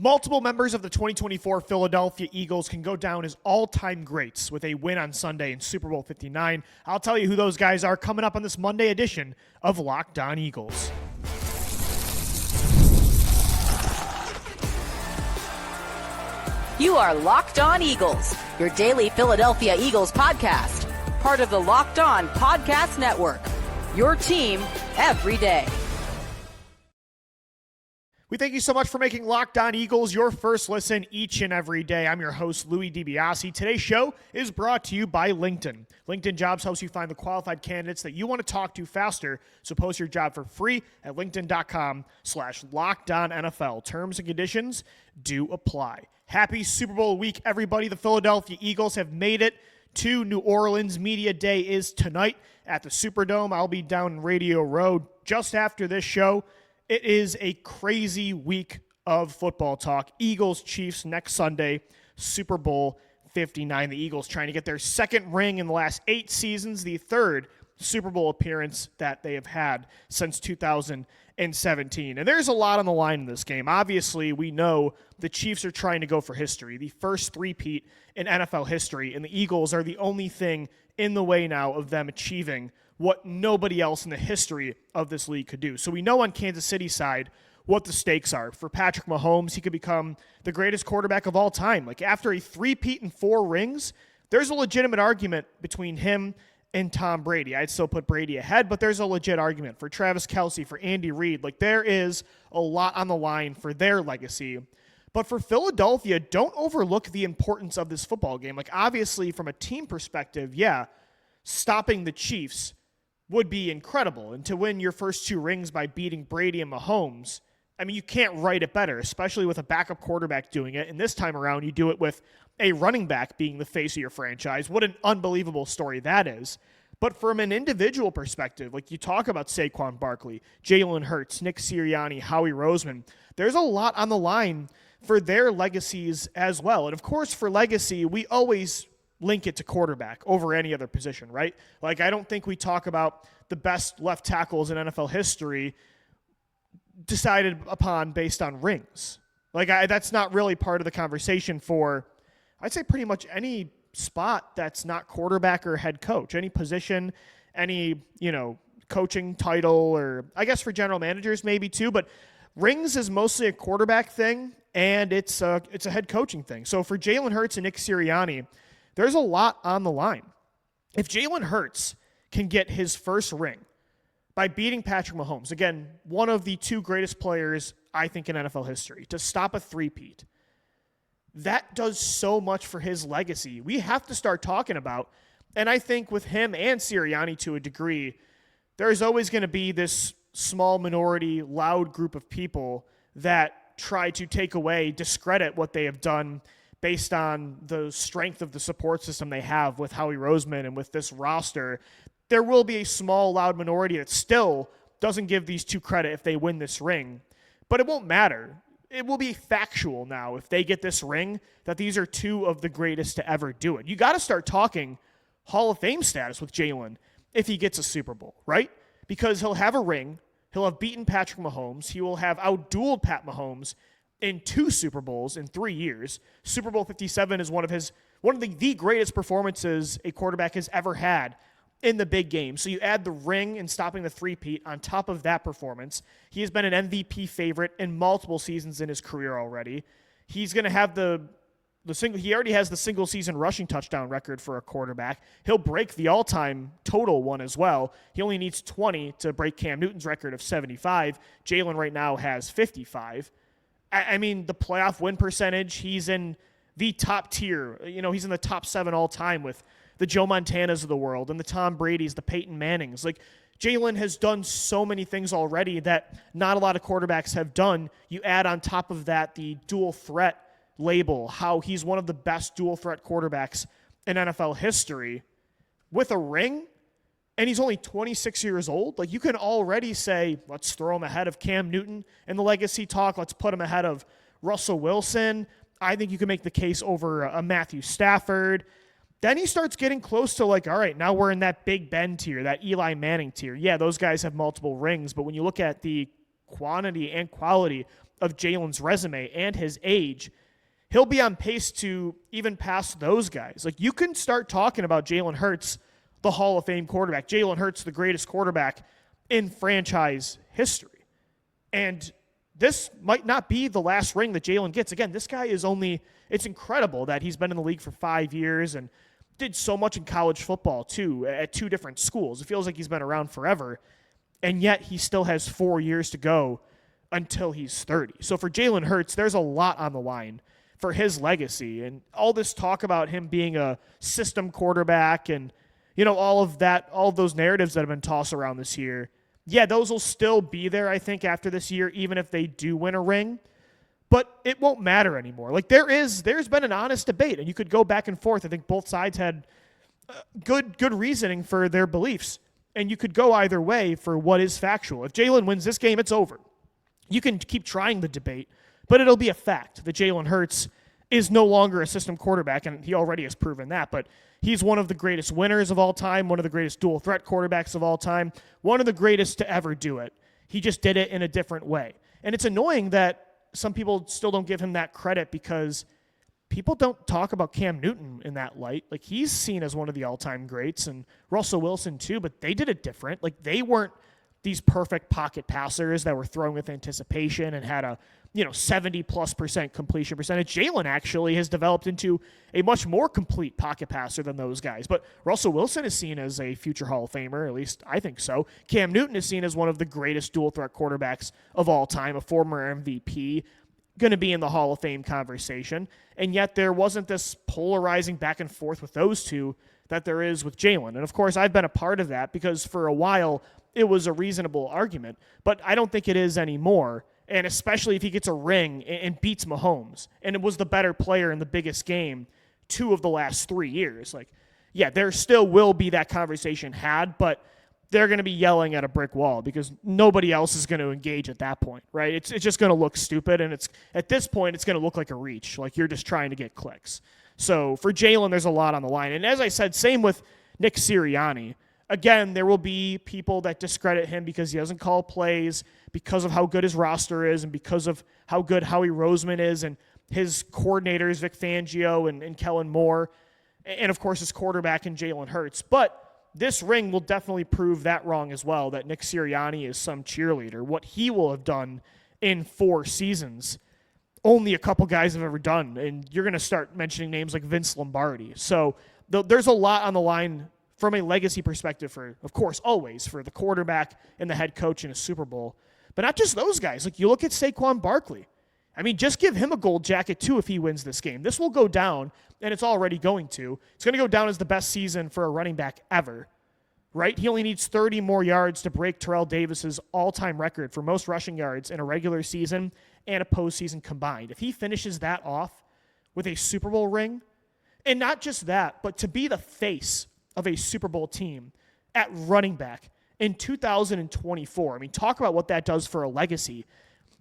Multiple members of the 2024 Philadelphia Eagles can go down as all-time greats with a win on Sunday in Super Bowl 59. I'll tell you who those guys are coming up on this Monday edition of Locked On Eagles. You are Locked On Eagles, your daily Philadelphia Eagles podcast, part of the Locked On Podcast Network, your team every day. We thank you so much for making Locked On Eagles your first listen each and every day. I'm your host, Louis DiBiase. Today's show is brought to you by LinkedIn. LinkedIn Jobs helps you find the qualified candidates that you want to talk to faster. So post your job for free at linkedin.com/LockedOnNFL. Terms and conditions do apply. Happy Super Bowl week, everybody. The Philadelphia Eagles have made it to New Orleans. Media Day is tonight at the Superdome. I'll be down in Radio Row just after this show. It is a crazy week of football talk. Eagles, Chiefs next Sunday, Super Bowl 59. The Eagles trying to get their second ring in the last 8 seasons, the third Super Bowl appearance that they have had since 2017. And there's a lot on the line in this game. Obviously, we know the Chiefs are trying to go for history, the first three-peat in NFL history, and the Eagles are the only thing in the way now of them achieving what nobody else in the history of this league could do. So we know on Kansas City's side what the stakes are. For Patrick Mahomes, he could become the greatest quarterback of all time. Like after a three-peat and 4 rings, there's a legitimate argument between him and Tom Brady. I'd still put Brady ahead, but there's a legit argument for Travis Kelce, for Andy Reid. Like there is a lot on the line for their legacy. But for Philadelphia, don't overlook the importance of this football game. Like obviously from a team perspective, yeah, stopping the Chiefs would be incredible. And to win your first 2 rings by beating Brady and Mahomes, I mean, you can't write it better, especially with a backup quarterback doing it. And this time around, you do it with a running back being the face of your franchise. What an unbelievable story that is. But from an individual perspective, like you talk about Saquon Barkley, Jalen Hurts, Nick Sirianni, Howie Roseman, there's a lot on the line for their legacies as well. And of course, for legacy, we always link it to quarterback over any other position, right? Like, I don't think we talk about the best left tackles in NFL history decided upon based on rings. Like, that's not really part of the conversation for, I'd say, pretty much any spot that's not quarterback or head coach, any position, any, coaching title, or I guess for general managers maybe too, but rings is mostly a quarterback thing, and it's a head coaching thing. So for Jalen Hurts and Nick Sirianni, there's a lot on the line. If Jalen Hurts can get his first ring by beating Patrick Mahomes, again, one of the 2 greatest players, I think, in NFL history, to stop a three-peat, that does so much for his legacy. We have to start talking about, and I think with him and Sirianni to a degree, there's always going to be this small minority, loud group of people that try to take away, discredit what they have done based on the strength of the support system they have with Howie Roseman and with this roster. There will be a small, loud minority that still doesn't give these 2 credit if they win this ring. But it won't matter. It will be factual now if they get this ring that these are 2 of the greatest to ever do it. You got to start talking Hall of Fame status with Jalen if he gets a Super Bowl, right? Because he'll have a ring. He'll have beaten Patrick Mahomes. He will have outdueled Pat Mahomes in 2 Super Bowls in 3 years. Super Bowl 57 is one of the greatest performances a quarterback has ever had in the big game. So you add the ring and stopping the three-peat on top of that performance. He has been an MVP favorite in multiple seasons in his career already. He's going to have he already has the single season rushing touchdown record for a quarterback. He'll break the all-time total one as well. He only needs 20 to break Cam Newton's record of 75. Jalen right now has 55. I mean, the playoff win percentage, he's in the top tier. He's in the top 7 all time with the Joe Montanas of the world and the Tom Bradys, the Peyton Mannings. Like, Jalen has done so many things already that not a lot of quarterbacks have done. You add on top of that the dual threat label, how he's one of the best dual threat quarterbacks in NFL history with a ring, and he's only 26 years old. Like, you can already say, let's throw him ahead of Cam Newton in the legacy talk. Let's put him ahead of Russell Wilson. I think you can make the case over a Matthew Stafford. Then he starts getting close to like, all right, now we're in that Big Ben tier, that Eli Manning tier. Yeah, those guys have multiple rings, but when you look at the quantity and quality of Jalen's resume and his age, he'll be on pace to even pass those guys. Like, you can start talking about Jalen Hurts, the Hall of Fame quarterback. Jalen Hurts, the greatest quarterback in franchise history. And this might not be the last ring that Jalen gets. Again, this guy is it's incredible that he's been in the league for 5 years and did so much in college football, too, at 2 different schools. It feels like he's been around forever. And yet he still has 4 years to go until he's 30. So for Jalen Hurts, there's a lot on the line for his legacy. And all this talk about him being a system quarterback and, all of those narratives that have been tossed around this year, yeah, those will still be there, I think, after this year, even if they do win a ring. But it won't matter anymore. Like, there's been an honest debate, and you could go back and forth. I think both sides had good reasoning for their beliefs, and you could go either way for what is factual. If Jalen wins this game, it's over. You can keep trying the debate, but it'll be a fact that Jalen Hurts is no longer a system quarterback, and he already has proven that. But he's one of the greatest winners of all time, one of the greatest dual threat quarterbacks of all time, one of the greatest to ever do it. He just did it in a different way. And it's annoying that some people still don't give him that credit because people don't talk about Cam Newton in that light. Like, he's seen as one of the all-time greats, and Russell Wilson too, but they did it different. Like, they weren't these perfect pocket passers that were throwing with anticipation and had a 70+% completion percentage. Jalen actually has developed into a much more complete pocket passer than those guys. But Russell Wilson is seen as a future Hall of Famer, at least I think so. Cam Newton is seen as one of the greatest dual threat quarterbacks of all time, a former MVP, going to be in the Hall of Fame conversation. And yet there wasn't this polarizing back and forth with those two that there is with Jalen. And of course, I've been a part of that because for a while it was a reasonable argument, but I don't think it is anymore. And especially if he gets a ring and beats Mahomes, and it was the better player in the biggest game 2 of the last 3 years. Like, yeah, there still will be that conversation had, but they're going to be yelling at a brick wall because nobody else is going to engage at that point, right? It's just going to look stupid, and at this point, it's going to look like a reach, like you're just trying to get clicks. So for Jalen, there's a lot on the line. And as I said, same with Nick Sirianni. Again, there will be people that discredit him because he doesn't call plays, because of how good his roster is, and because of how good Howie Roseman is, and his coordinators, Vic Fangio and Kellen Moore, and of course his quarterback in Jalen Hurts. But this ring will definitely prove that wrong as well, that Nick Sirianni is some cheerleader. What he will have done in 4 seasons, only a couple guys have ever done, and you're going to start mentioning names like Vince Lombardi. So there's a lot on the line from a legacy perspective for, of course, always for the quarterback and the head coach in a Super Bowl. But not just those guys. Like, you look at Saquon Barkley. I mean, just give him a gold jacket, too, if he wins this game. This will go down, and it's already going to. It's going to go down as the best season for a running back ever, right? He only needs 30 more yards to break Terrell Davis's all-time record for most rushing yards in a regular season and a postseason combined. If he finishes that off with a Super Bowl ring, and not just that, but to be the face of a Super Bowl team at running back in 2024. I mean, talk about what that does for a legacy.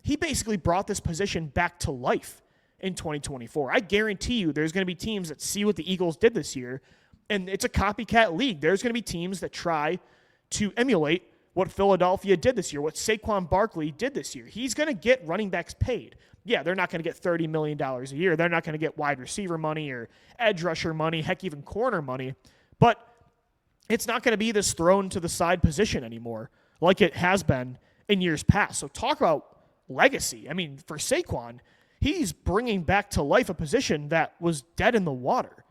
He basically brought this position back to life in 2024. I guarantee you there's going to be teams that see what the Eagles did this year, and it's a copycat league. There's going to be teams that try to emulate what Philadelphia did this year, what Saquon Barkley did this year. He's going to get running backs paid. Yeah, they're not going to get $30 million a year. They're not going to get wide receiver money or edge rusher money, heck, even corner money. But it's not going to be this thrown to the side position anymore like it has been in years past. So talk about legacy. I mean, for Saquon, he's bringing back to life a position that was dead in the water.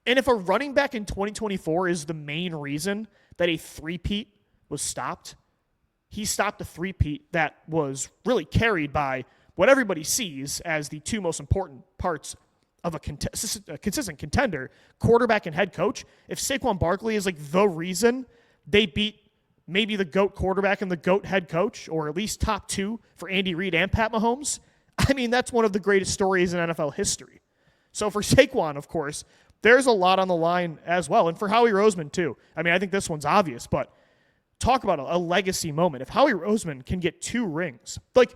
And if a running back in 2024 is the main reason that a three-peat was stopped, he stopped a three-peat that was really carried by what everybody sees as the 2 most important parts of a consistent contender, quarterback and head coach. If Saquon Barkley is like the reason they beat maybe the GOAT quarterback and the GOAT head coach, or at least top 2 for Andy Reid and Pat Mahomes, I mean, that's one of the greatest stories in NFL history. So for Saquon, of course, there's a lot on the line as well. And for Howie Roseman, too. I mean, I think this one's obvious, but talk about a legacy moment. If Howie Roseman can get 2 rings, like,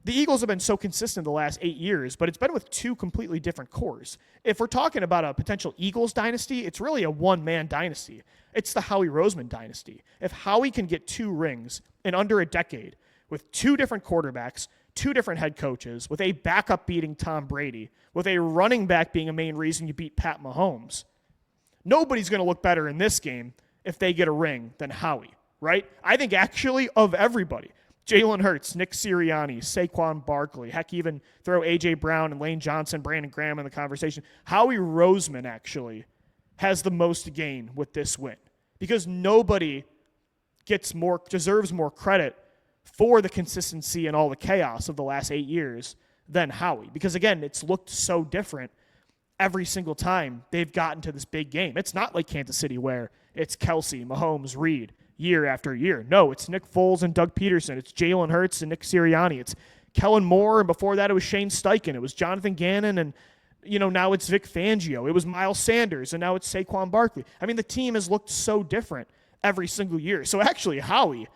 the Eagles have been so consistent the last 8 years, but it's been with 2 completely different cores. If we're talking about a potential Eagles dynasty, it's really a one-man dynasty. It's the Howie Roseman dynasty. If Howie can get 2 rings in under a decade with 2 different quarterbacks, two different head coaches, with a backup beating Tom Brady, with a running back being a main reason you beat Pat Mahomes. Nobody's going to look better in this game if they get a ring than Howie, right? I think actually of everybody, Jalen Hurts, Nick Sirianni, Saquon Barkley, heck, even throw A.J. Brown and Lane Johnson, Brandon Graham in the conversation. Howie Roseman actually has the most to gain with this win because nobody deserves more credit for the consistency and all the chaos of the last 8 years than Howie. Because again, it's looked so different every single time they've gotten to this big game. It's not like Kansas City where it's Kelce, Mahomes, Reed, year after year. No, it's Nick Foles and Doug Peterson. It's Jalen Hurts and Nick Sirianni. It's Kellen Moore, and before that it was Shane Steichen. It was Jonathan Gannon, and now it's Vic Fangio. It was Miles Sanders, and now it's Saquon Barkley. I mean, the team has looked so different every single year. So actually, Howie,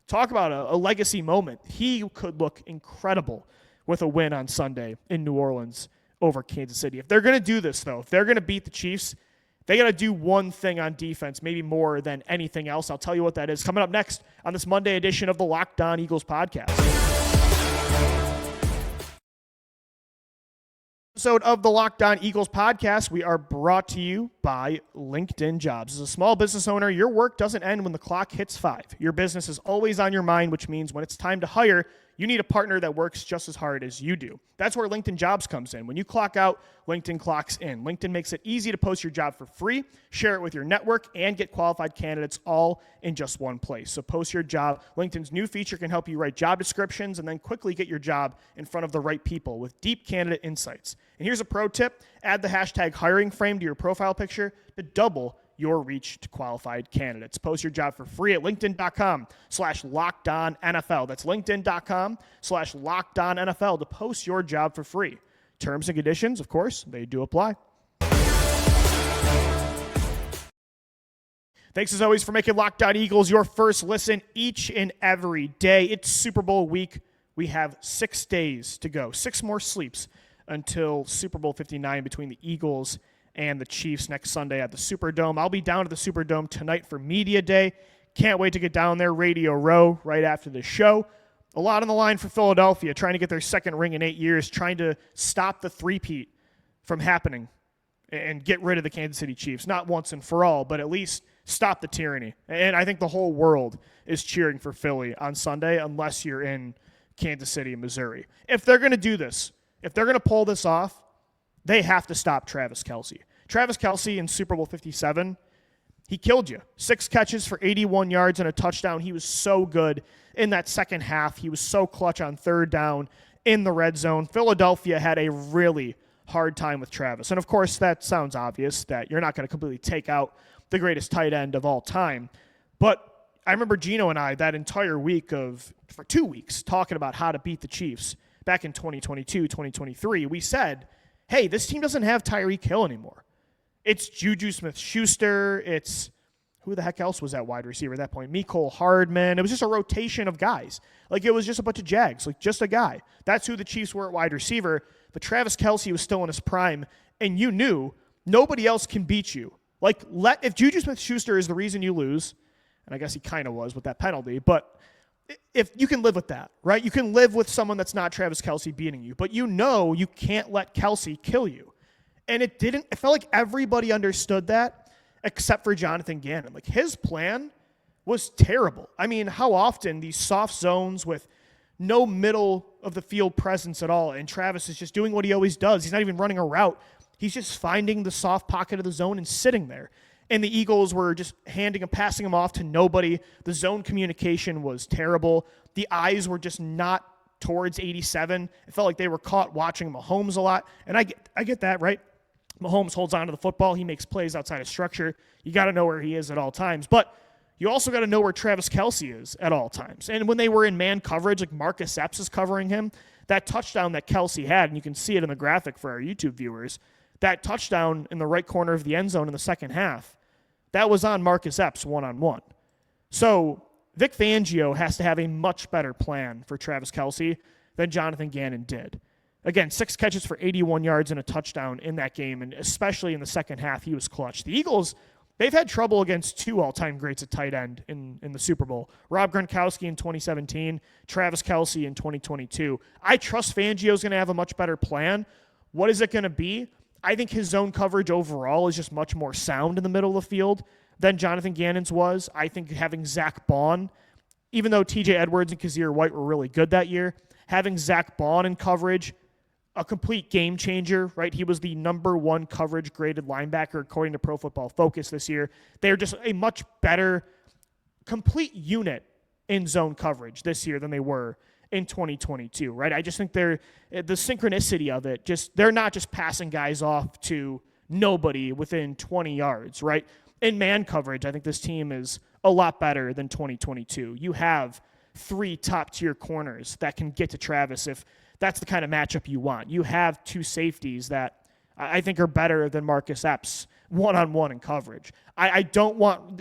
talk about a legacy moment. He could look incredible with a win on Sunday in New Orleans over Kansas City. If they're going to do this, though, if they're going to beat the Chiefs, they got to do one thing on defense, maybe more than anything else. I'll tell you what that is coming up next on this Monday edition of the Locked On Eagles podcast. Episode of the Locked On Eagles podcast, we are brought to you by LinkedIn Jobs. As a small business owner, your work doesn't end when the clock hits 5. Your business is always on your mind, which means when it's time to hire, you need a partner that works just as hard as you do. That's where LinkedIn Jobs comes in. When you clock out, LinkedIn clocks in. LinkedIn makes it easy to post your job for free, share it with your network, and get qualified candidates all in just one place. So post your job. LinkedIn's new feature can help you write job descriptions and then quickly get your job in front of the right people with deep candidate insights. And here's a pro tip. Add the hashtag hiring frame to your profile picture to double your reach to qualified candidates. Post your job for free at linkedin.com/LockedOnNFL. That's linkedin.com/LockedOnNFL to post your job for free. Terms and conditions, of course, they do apply. Thanks as always for making Locked On Eagles your first listen each and every day. It's Super Bowl week. We have 6 days to go, 6 more sleeps until Super Bowl 59 between the Eagles and the Chiefs next Sunday at the Superdome. I'll be down at the Superdome tonight for Media Day. Can't wait to get down there, Radio Row, right after the show. A lot on the line for Philadelphia, trying to get their second ring in 8 years, trying to stop the three-peat from happening and get rid of the Kansas City Chiefs. Not once and for all, but at least stop the tyranny. And I think the whole world is cheering for Philly on Sunday, unless you're in Kansas City, Missouri. If they're going to do this, if they're going to pull this off, they have to stop Travis Kelce. Travis Kelce in Super Bowl 57, he killed you. 6 catches for 81 yards and a touchdown. He was so good in that second half. He was so clutch on third down in the red zone. Philadelphia had a really hard time with Travis. And, of course, that sounds obvious that you're not going to completely take out the greatest tight end of all time. But I remember Gino and I that entire week for 2 weeks talking about how to beat the Chiefs back in 2022, 2023. We said, hey, this team doesn't have Tyreek Hill anymore. It's Juju Smith-Schuster. It's who the heck else was that wide receiver at that point? Mecole Hardman. It was just a rotation of guys. Like, it was just a bunch of Jags, like just a guy. That's who the Chiefs were at wide receiver. But Travis Kelce was still in his prime, and you knew nobody else can beat you. Like, if Juju Smith-Schuster is the reason you lose, and I guess he kind of was with that penalty, but if you can live with that, right? You can live with someone that's not Travis Kelce beating you, but you know you can't let Kelce kill you. And it felt like everybody understood that except for Jonathan Gannon. Like, his plan was terrible. I mean, how often these soft zones with no middle of the field presence at all, and Travis is just doing what he always does. He's not even running a route. He's just finding the soft pocket of the zone and sitting there. And the Eagles were just passing him off to nobody. The zone communication was terrible. The eyes were just not towards 87. It felt like they were caught watching Mahomes a lot. And I get that, right? Mahomes holds on to the football. He makes plays outside of structure. You got to know where he is at all times. But you also got to know where Travis Kelce is at all times. And when they were in man coverage, like Marcus Epps is covering him, that touchdown that Kelce had, and you can see it in the graphic for our YouTube viewers, that touchdown in the right corner of the end zone in the second half, that was on Marcus Epps one-on-one. So Vic Fangio has to have a much better plan for Travis Kelce than Jonathan Gannon did. Again, 6 catches for 81 yards and a touchdown in that game, and especially in the second half, he was clutch. The Eagles, they've had trouble against two all-time greats at tight end in the Super Bowl. Rob Gronkowski in 2017, Travis Kelce in 2022. I trust Fangio's going to have a much better plan. What is it going to be? I think his zone coverage overall is just much more sound in the middle of the field than Jonathan Gannon's was. I think having Zach Bond, even though TJ Edwards and Kazir White were really good that year, having Zach Bond in coverage, a complete game changer, right? He was the number one coverage graded linebacker according to Pro Football Focus this year. They're just a much better complete unit in zone coverage this year than they were in 2022, right? I just think the synchronicity of it, they're not just passing guys off to nobody within 20 yards, right? In man coverage, I think this team is a lot better than 2022. You have 3 top-tier corners that can get to Travis if that's the kind of matchup you want. You have 2 safeties that I think are better than Marcus Epps one-on-one in coverage. I don't want,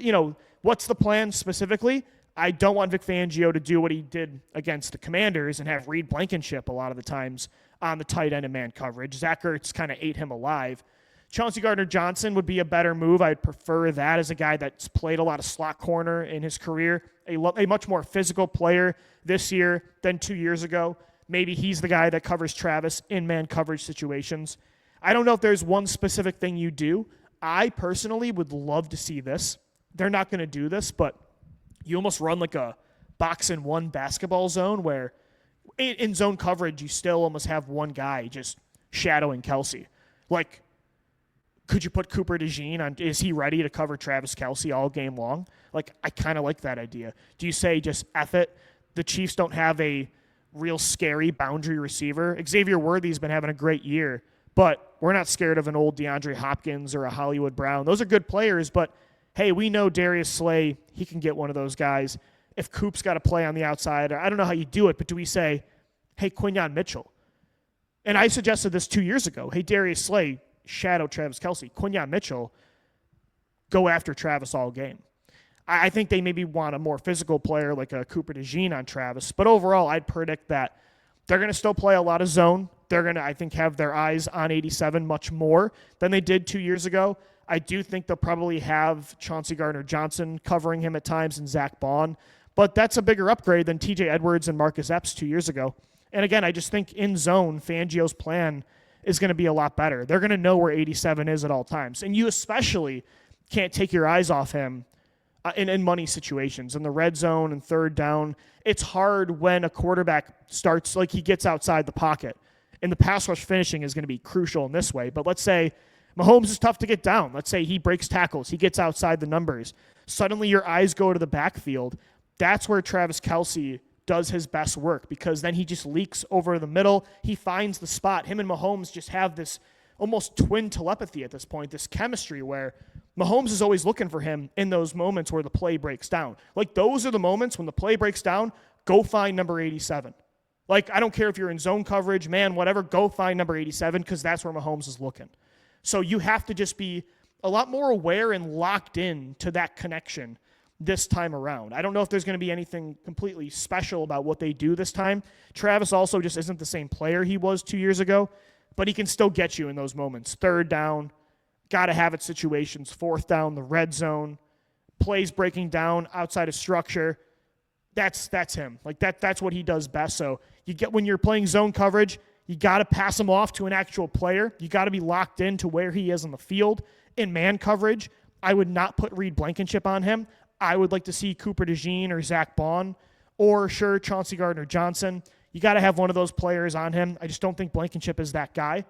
what's the plan specifically? I don't want Vic Fangio to do what he did against the Commanders and have Reed Blankenship a lot of the times on the tight end and man coverage. Zach Ertz kind of ate him alive. Chauncey Gardner-Johnson would be a better move. I'd prefer that as a guy that's played a lot of slot corner in his career, a much more physical player this year than 2 years ago. Maybe he's the guy that covers Travis in man coverage situations. I don't know if there's one specific thing you do. I personally would love to see this. They're not going to do this, but you almost run like a box and one basketball zone where in zone coverage, you still almost have one guy just shadowing Kelce. Like, could you put Cooper DeJean on? Is he ready to cover Travis Kelce all game long? Like, I kind of like that idea. Do you say just F it? The Chiefs don't have a real scary boundary receiver. Xavier Worthy's been having a great year, but we're not scared of an old DeAndre Hopkins or a Hollywood Brown. Those are good players, but hey, we know Darius Slay, he can get one of those guys. If Coop's got to play on the outside, I don't know how you do it, but do we say, hey, Quinyon Mitchell? And I suggested this 2 years ago. Hey, Darius Slay, shadow Travis Kelce. Quinyon Mitchell, go after Travis all game. I think they maybe want a more physical player like a Cooper DeJean on Travis. But overall, I'd predict that they're going to still play a lot of zone. They're going to, I think, have their eyes on 87 much more than they did 2 years ago. I do think they'll probably have Chauncey Gardner-Johnson covering him at times and Zach Bond. But that's a bigger upgrade than TJ Edwards and Marcus Epps 2 years ago. And again, I just think in zone, Fangio's plan is going to be a lot better. They're going to know where 87 is at all times. And you especially can't take your eyes off him in money situations. In the red zone and third down, it's hard when a quarterback starts, like he gets outside the pocket. And the pass rush finishing is going to be crucial in this way. But let's say Mahomes is tough to get down. Let's say he breaks tackles. He gets outside the numbers. Suddenly your eyes go to the backfield. That's where Travis Kelce does his best work because then he just leaks over the middle. He finds the spot. Him and Mahomes just have this almost twin telepathy at this point, this chemistry where Mahomes is always looking for him in those moments where the play breaks down. Like, those are the moments when the play breaks down, go find number 87. Like, I don't care if you're in zone coverage, man, whatever, go find number 87 because that's where Mahomes is looking. So you have to just be a lot more aware and locked in to that connection this time around. I don't know if there's going to be anything completely special about what they do this time. Travis also just isn't the same player he was 2 years ago, but he can still get you in those moments. Third down, got to have it situations. Fourth down, the red zone, plays breaking down outside of structure. That's him. Like that's what he does best. So you get when you're playing zone coverage, you got to pass him off to an actual player. You got to be locked into where he is on the field. In man coverage, I would not put Reed Blankenship on him. I would like to see Cooper DeJean or Zach Bond or, sure, Chauncey Gardner-Johnson. You got to have one of those players on him. I just don't think Blankenship is that guy.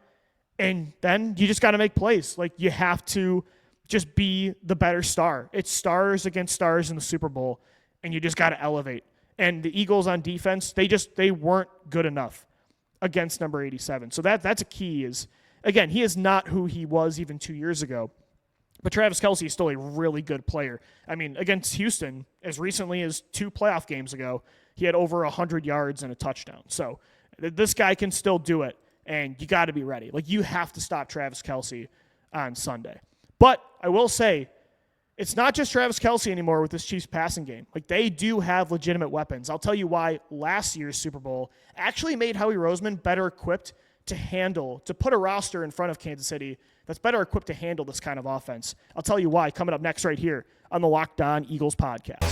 And then you just got to make plays. Like, you have to just be the better star. It's stars against stars in the Super Bowl, and you just got to elevate. And the Eagles on defense, they weren't good enough against number 87. So that's a key is, again, he is not who he was even 2 years ago. But Travis Kelce is still a really good player. I mean, against Houston, as recently as 2 playoff games ago, he had over 100 yards and a touchdown. So this guy can still do it, and you got to be ready. Like, you have to stop Travis Kelce on Sunday. But I will say, it's not just Travis Kelce anymore with this Chiefs passing game. Like, they do have legitimate weapons. I'll tell you why last year's Super Bowl actually made Howie Roseman better equipped to put a roster in front of Kansas City that's better equipped to handle this kind of offense. I'll tell you why coming up next right here on the Locked On Eagles podcast.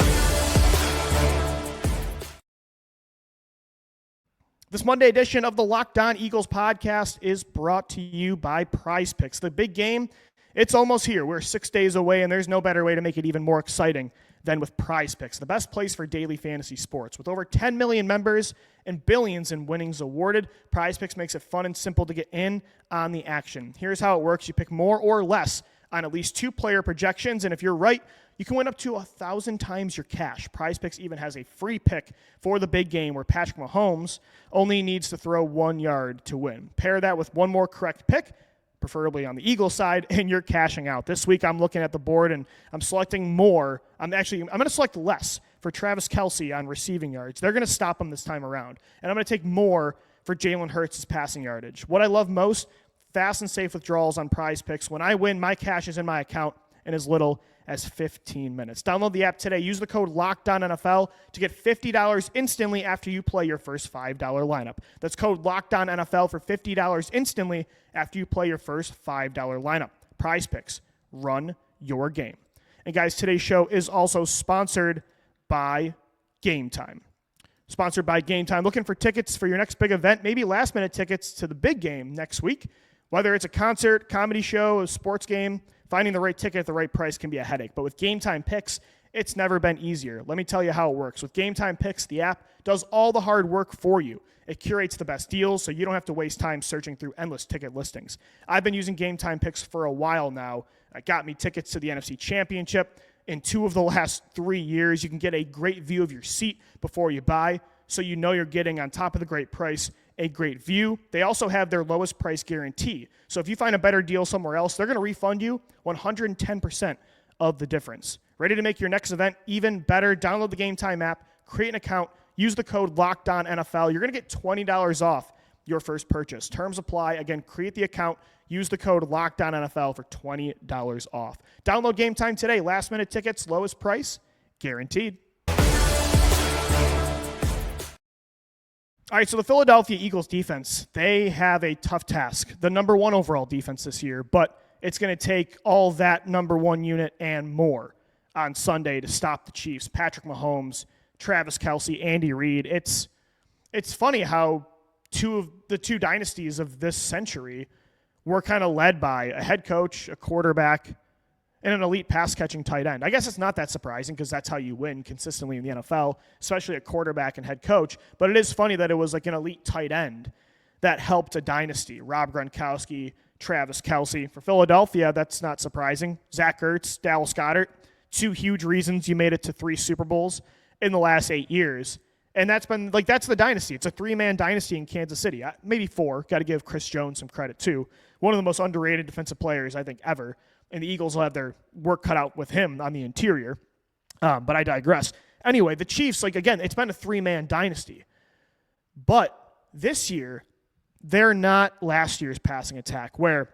This Monday edition of the Locked On Eagles podcast is brought to you by PrizePicks. The big game, it's almost here. We're 6 days away, and there's no better way to make it even more exciting than with PrizePicks, the best place for daily fantasy sports. With over 10 million members and billions in winnings awarded, PrizePicks makes it fun and simple to get in on the action. Here's how it works. You pick more or less on at least 2 player projections, and if you're right, you can win up to 1,000 times your cash. PrizePicks even has a free pick for the big game where Patrick Mahomes only needs to throw 1 yard to win. Pair that with one more correct pick, preferably on the Eagles side, and you're cashing out. This week I'm looking at the board and I'm selecting more. I'm going to select less for Travis Kelce on receiving yards. They're going to stop him this time around. And I'm going to take more for Jalen Hurts' passing yardage. What I love most, fast and safe withdrawals on PrizePicks. When I win, my cash is in my account in as little as 15 minutes. Download the app today. Use the code LOCKEDONNFL to get $50 instantly after you play your first $5 lineup. That's code LOCKEDONNFL for $50 instantly after you play your first $5 lineup. PrizePicks, run your game. And guys, today's show is also sponsored by Gametime. Sponsored by Gametime. Looking for tickets for your next big event, maybe last-minute tickets to the big game next week. Whether it's a concert, comedy show, a sports game, finding the right ticket at the right price can be a headache. But with Gametime Picks, it's never been easier. Let me tell you how it works. With Gametime Picks, the app does all the hard work for you. It curates the best deals so you don't have to waste time searching through endless ticket listings. I've been using Gametime Picks for a while now. It got me tickets to the NFC Championship. In 2 of the last 3 years, you can get a great view of your seat before you buy, so you know you're getting, on top of the great price, a great view. They also have their lowest price guarantee. So if you find a better deal somewhere else, they're going to refund you 110% of the difference. Ready to make your next event even better? Download the Gametime app, create an account, use the code LOCKEDONNFL. You're going to get $20 off your first purchase. Terms apply. Again, create the account, use the code LOCKEDONNFL for $20 off. Download Gametime today. Last minute tickets, lowest price, guaranteed. All right, so the Philadelphia Eagles defense, they have a tough task. The number 1 overall defense this year, but it's going to take all that number 1 unit and more on Sunday to stop the Chiefs. Patrick Mahomes, Travis Kelce, Andy Reid. It's funny how 2 of the 2 dynasties of this century were kind of led by a head coach, a quarterback, and an elite pass-catching tight end. I guess it's not that surprising because that's how you win consistently in the NFL, especially a quarterback and head coach. But it is funny that it was like an elite tight end that helped a dynasty. Rob Gronkowski, Travis Kelce. For Philadelphia, that's not surprising. Zach Ertz, Dallas Goedert, 2 huge reasons you made it to 3 Super Bowls in the last 8 years. And that's the dynasty. It's a 3-man dynasty in Kansas City. Maybe 4. Got to give Chris Jones some credit, too. One of the most underrated defensive players, I think, ever. And the Eagles will have their work cut out with him on the interior. But I digress. Anyway, the Chiefs, again, it's been a 3-man dynasty. But this year, they're not last year's passing attack, where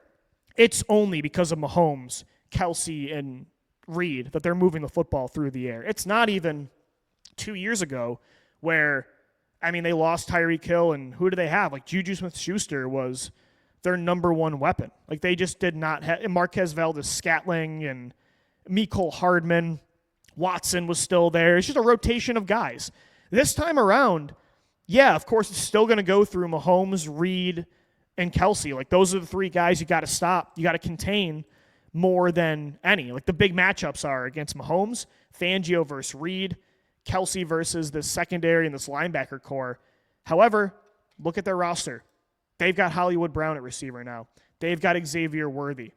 it's only because of Mahomes, Kelce, and Reid that they're moving the football through the air. It's not even 2 years ago where, they lost Tyreek Hill, and who do they have? Juju Smith-Schuster was their number 1 weapon. They just did not have Marquez Valdez-Scantling and Mecole Hardman. Watson was still there. It's just a rotation of guys. This time around, yeah, of course, it's still going to go through Mahomes, Reid, and Kelce. Those are the 3 guys you got to stop. You got to contain more than any. The big matchups are against Mahomes, Fangio versus Reid, Kelce versus the secondary and this linebacker core. However, look at their roster. They've got Hollywood Brown at receiver now. They've got Xavier Worthy.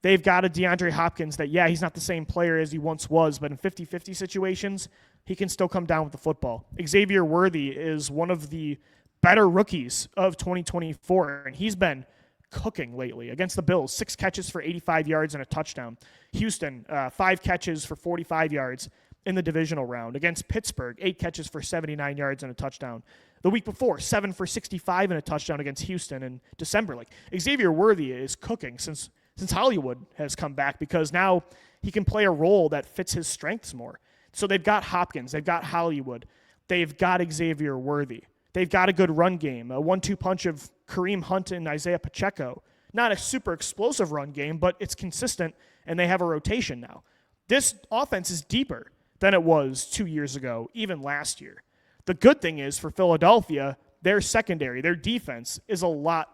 They've got a DeAndre Hopkins that, yeah, he's not the same player as he once was, but in 50-50 situations, he can still come down with the football. Xavier Worthy is one of the better rookies of 2024, and he's been cooking lately. Against the Bills, 6 catches for 85 yards and a touchdown. Houston, 5 catches for 45 yards in the divisional round. Against Pittsburgh, 8 catches for 79 yards and a touchdown. The week before, 7 for 65 and a touchdown against Houston in December. Xavier Worthy is cooking since Hollywood has come back, because now he can play a role that fits his strengths more. So they've got Hopkins, they've got Hollywood, they've got Xavier Worthy. They've got a good run game, a 1-2 punch of Kareem Hunt and Isaiah Pacheco. Not a super explosive run game, but it's consistent, and they have a rotation now. This offense is deeper than it was 2 years ago, even last year. The good thing is for Philadelphia, their secondary, their defense is a lot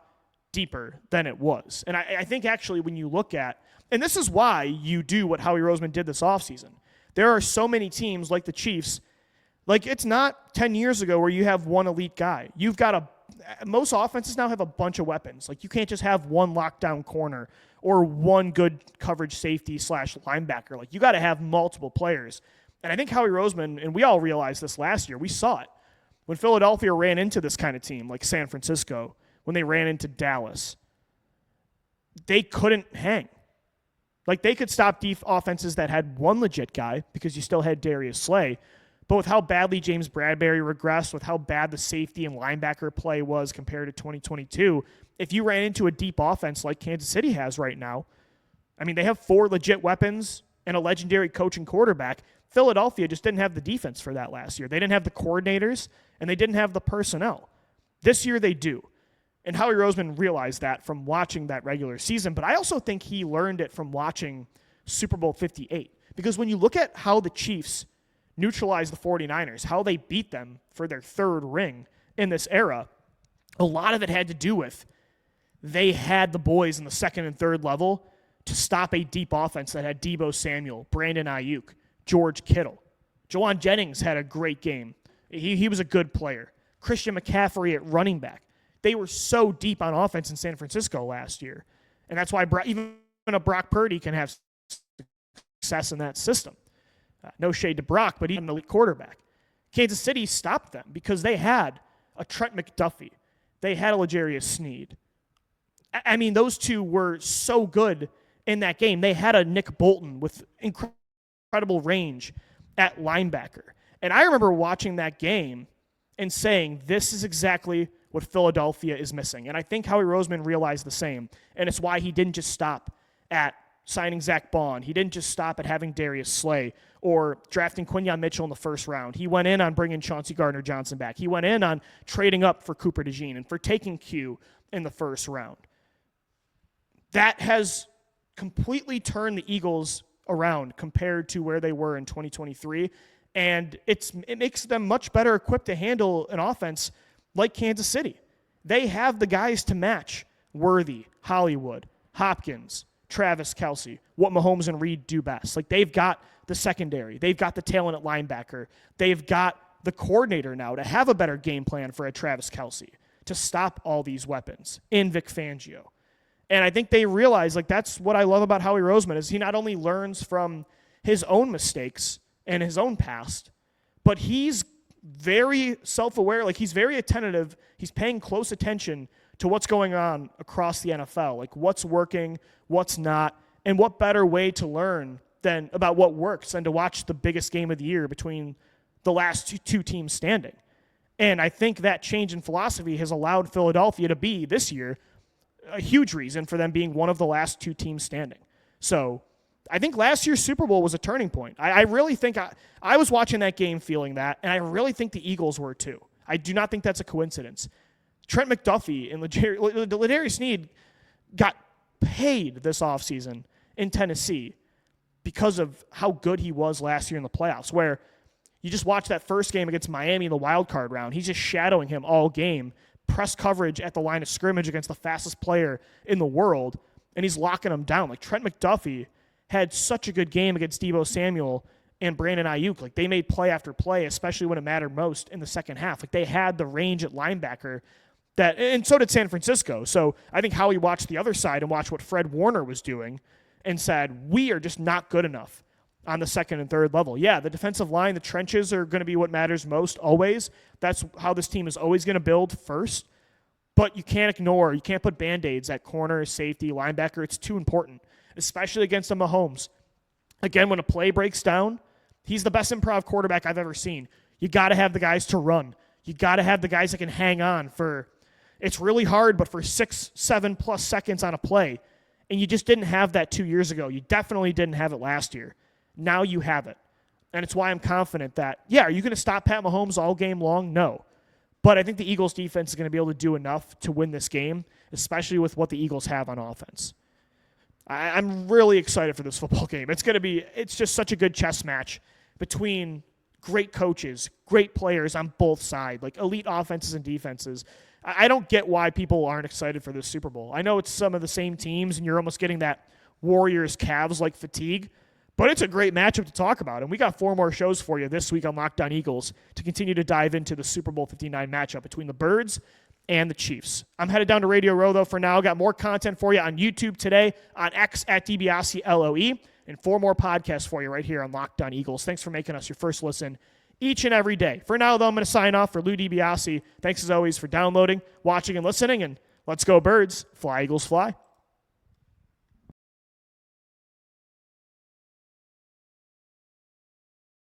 deeper than it was. And I think actually when you look at, and this is why you do what Howie Roseman did this offseason. There are so many teams like the Chiefs. Like, it's not 10 years ago where you have one elite guy. You've got most offenses now have a bunch of weapons. Like, you can't just have one lockdown corner or one good coverage safety / linebacker. Like, you got to have multiple players. And I think Howie Roseman, and we all realized this last year, we saw it. When Philadelphia ran into this kind of team, like San Francisco, when they ran into Dallas, they couldn't hang. Like, they could stop offenses that had one legit guy because you still had Darius Slay. But with how badly James Bradbury regressed, with how bad the safety and linebacker play was compared to 2022, if you ran into a deep offense like Kansas City has right now, I mean, they have 4 legit weapons and a legendary coach and quarterback. Philadelphia just didn't have the defense for that last year. They didn't have the coordinators, and they didn't have the personnel. This year they do. And Howie Roseman realized that from watching that regular season, but I also think he learned it from watching Super Bowl 58. Because when you look at how the Chiefs neutralized the 49ers, how they beat them for their 3rd ring in this era, a lot of it had to do with they had the boys in the 2nd and 3rd level to stop a deep offense that had Deebo Samuel, Brandon Ayuk, George Kittle. Jawan Jennings had a great game. He was a good player. Christian McCaffrey at running back. They were so deep on offense in San Francisco last year. And that's why even a Brock Purdy can have success in that system. No shade to Brock, but even the quarterback. Kansas City stopped them because they had a Trent McDuffie. They had a L'Jarius Sneed. I mean, those two were so good in that game. They had a Nick Bolton with incredible range at linebacker. And I remember watching that game and saying, this is exactly what Philadelphia is missing. And I think Howie Roseman realized the same. And it's why he didn't just stop at signing Zach Bond. He didn't just stop at having Darius Slay or drafting Quinyon Mitchell in the first round. He went in on bringing Chauncey Gardner-Johnson back. He went in on trading up for Cooper DeJean and for taking Q in the first round. That has completely turned the Eagles around compared to where they were in 2023. And it makes them much better equipped to handle an offense like Kansas City. They have the guys to match Worthy, Hollywood, Hopkins, Travis Kelce, what Mahomes and Reed do best. Like, they've got the secondary. They've got the talent at linebacker. They've got the coordinator now to have a better game plan for a Travis Kelce to stop all these weapons in Vic Fangio. And I think they realize, like, that's what I love about Howie Roseman is he not only learns from his own mistakes and his own past, but he's very self-aware. Like, he's very attentive. He's paying close attention to what's going on across the NFL, like what's working, what's not, and what better way to learn than about what works than to watch the biggest game of the year between the last two teams standing. And I think that change in philosophy has allowed Philadelphia to be, this year, a huge reason for them being one of the last 2 teams standing. So I think last year's Super Bowl was a turning point. I really think I was watching that game feeling that, and I really think the Eagles were too. I do not think that's a coincidence. Trent McDuffie and L'Jarius Sneed got paid this offseason in Tennessee because of how good he was last year in the playoffs, where you just watch that first game against Miami in the wild card round. He's just shadowing him all game, press coverage at the line of scrimmage against the fastest player in the world, and he's locking him down. Like, Trent McDuffie had such a good game against Deebo Samuel and Brandon Ayuk. Like, they made play after play, especially when it mattered most in the second half. Like, they had the range at linebacker that, and so did San Francisco. So I think Howie watched the other side and watched what Fred Warner was doing and said, we are just not good enough on the 2nd and 3rd level. Yeah, the defensive line, the trenches are going to be what matters most always. That's how this team is always going to build first. But you can't put Band-Aids at corner, safety, linebacker. It's too important, especially against the Mahomes. Again, when a play breaks down, he's the best improv quarterback I've ever seen. You got to have the guys to run. You got to have the guys that can hang on for, it's really hard, but for 6, 7+ seconds on a play. And you just didn't have that 2 years ago. You definitely didn't have it last year. Now you have it. And it's why I'm confident that, yeah, are you going to stop Pat Mahomes all game long? No. But I think the Eagles defense is going to be able to do enough to win this game, especially with what the Eagles have on offense. I'm really excited for this football game. It's just such a good chess match between great coaches, great players on both sides, like elite offenses and defenses. I don't get why people aren't excited for this Super Bowl. I know it's some of the same teams, and you're almost getting that Warriors-Cavs-like fatigue, but it's a great matchup to talk about. And we got 4 more shows for you this week on Locked On Eagles to continue to dive into the Super Bowl 59 matchup between the Birds and the Chiefs. I'm headed down to Radio Row, though, for now. Got more content for you on YouTube today, on X at DiBiase-LOE, and 4 more podcasts for you right here on Locked On Eagles. Thanks for making us your first listen each and every day. For now, though, I'm going to sign off for Lou DiBiase. Thanks, as always, for downloading, watching, and listening, and let's go Birds. Fly, Eagles, fly.